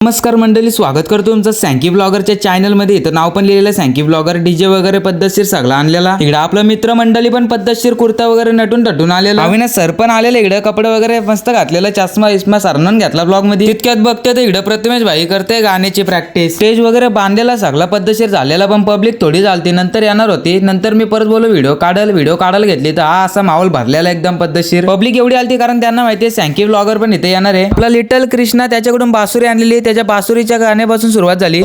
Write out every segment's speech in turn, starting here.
नमस्कार मंडळी, स्वागत करतो तुमचं सँकी ब्लॉगरच्या चॅनलमध्ये. इथं नाव पण लिहिलेलं सँकी ब्लॉगर. डीजे वगैरे पद्धतशीर सगळा आणलेला. इकडे आपलं मित्र मंडळी पण पद्धतशीर कुर्ता वगैरे नटून टटून आलेला. अविनाश सर पण आलेले. इकडे कपडे वगैरे मस्त घातलेला, चष्मा इस्मा सरनून घेतला ब्लॉग मध्ये. तितक्यात बघते तर इकडे प्रथमेश भाई करते गाण्याची प्रॅक्टिस. स्टेज वगैरे बांधलेला सगळा पद्धतशीर झालेला, पण पब्लिक थोडी झालती. नंतर येणार होती. नंतर मी परत बोललो व्हिडिओ काढायला घेतली तर हा असा माहोल भरलेला एकदम पद्धतशीर. पब्लिक एवढी आलती कारण त्यांना माहिती आहे सँकी ब्लॉगर पण इथे येणार आहे. आपला लिटल कृष्णा त्याच्याकडून बासुरी आणलेली. त्याच्या बासुरीच्या गाण्यापासून सुरुवात झाली.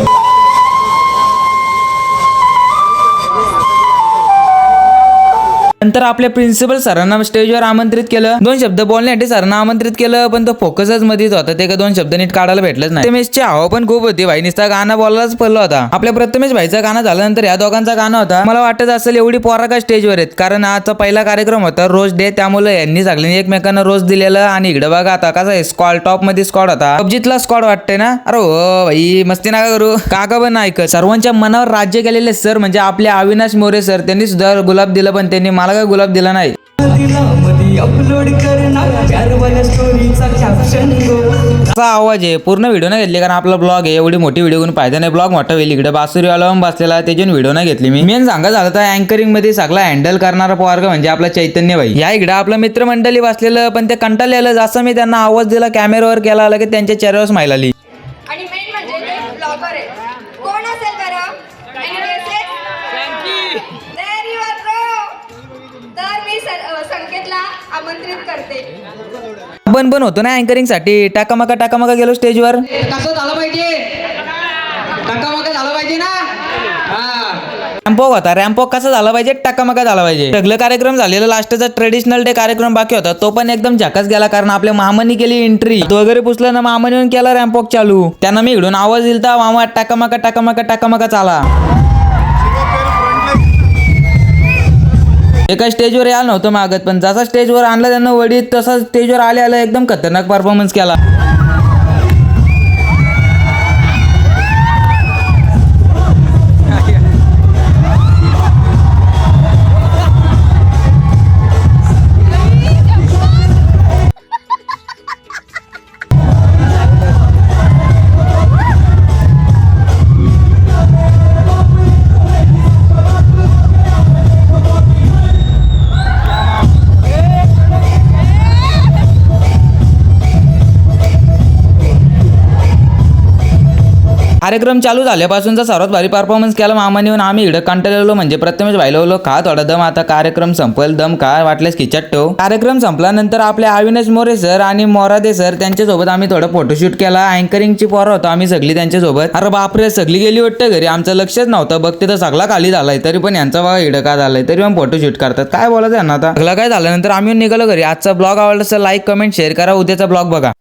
नंतर आपल्या प्रिन्सिपल सरांना स्टेजवर आमंत्रित केलं. 2 शब्द बोलण्यासाठी सरांना आमंत्रित केलं, पण तो फोकसच मध्येच होता. ते का 2 शब्द नीट काढायला भेटलंच नाही. प्रथमेशची हवा पण खूप होती. भाई नुसता गाणं बोलायलाच पडला होता. आपल्या प्रथमेश भाईचा गाणं झाल्यानंतर या दोघांचा गाणं होता. मला वाटत असेल एवढी पोरा का स्टेजवर आहेत, कारण आजचा पहिला कार्यक्रम होता रोज डे. त्यामुळे यांनी सगळ्यांनी एकमेकांना रोज दिलेलं. आणि इकडे बघा आता कसा आहे स्क्वॉड, टॉप मध्ये स्क्वॉड होता. पबजीतला स्क्वॉड वाटतंय ना. अरे हो भाई, मस्ती नका करू. काका पण ऐकत. सर्वांच्या मनावर राज्य केलेले सर म्हणजे आपले अविनाश मोरे सर. त्यांनी सुद्धा गुलाब दिलं, पण त्यांनी मला काय गुलाब दिला नाही. अपलोड असा आवाज आहे. पूर्ण व्हिडिओ नाही घेतली कारण आपला ब्लॉग आहे. एवढी मोठी व्हिडिओ घेऊन फायदा नाही. ब्लॉग मोठा होईल. इकडे बासुरीवाला बसलेला, त्याच्याने व्हिडिओ नाही घेतली मी. मेन सांगा झालं तर अँकरिंग मध्ये सगळा हँडल करणारा पोरग म्हणजे आपला चैतन्य भाई. या इकडे आपलं मित्रमंडळी बसलेलं, पण ते कंटाळलेलं. जसं मी त्यांना आवाज दिला, कॅमेरावर केला आला की त्यांच्या चेहऱ्यावर स्माईल आली. आणि मेन म्हणजे ते ब्लॉगर आहे. कोण असेल बरं? There you are, bro. तर मी संकेतला आमंत्रित करते. पण होतो ना अँकरिंग साठी. टाकामाका गेलो स्टेजवर. कसं झालं पाहिजे, टकामका झालं पाहिजे ना. रॅम्पॉक होता. रॅम्पॉक कसा झाला पाहिजे, टाकामाका झाला पाहिजे. सगळं कार्यक्रम झालेला. लास्टचा ट्रेडिशनल डे कार्यक्रम बाकी होता. तो पण एकदम झकास गेला कारण आपल्या मामानी केली एंट्री. तो वगैरे पुसला ना, मामाने येऊन केला रॅम्पॉक चालू. त्यांना मी इकडून आवाज दिलता, मामा टाकामाका चाला. एका स्टेजवर यायला नव्हतं मागत, पण जसा स्टेजवर आणला त्यांना वडीत तसा स्टेजवर आल्या एकदम खतरनाक परफॉर्मन्स केला. कार्यक्रम चालू झाल्यापासूनचा सर्वात भारी परफॉर्मन्स केला मामाने. येऊन आम्ही इकडे कंटाळलो म्हणजे प्रथमेश भाईला बोललो खा थोडा दम, आता कार्यक्रम संपल. दम काय वाटलेस खिचट ठेव. कार्यक्रम संपल्यानंतर आपले अविनाश मोरे सर आणि मोरादे सर त्यांच्यासोबत आम्ही थोडं फोटोशूट केला. अँकरिंगची पोरं होतो आम्ही सगळी त्यांच्यासोबत. अरे बापरे, सगळी गेली वाटतं घरी. आमचं लक्षच नव्हतं. बघते तर सगळा खाली झालाय, तरी पण यांचा बघा इकडं का झालाय, तरी पण फोटोशूट करतात. काय बोलायचं यांना आता. सगळं काय झाल्यानंतर आम्ही निघालो घरी. आजचा ब्लॉग आवडला तर लाईक कमेंट शेअर करा. उद्याचा ब्लॉग बघा.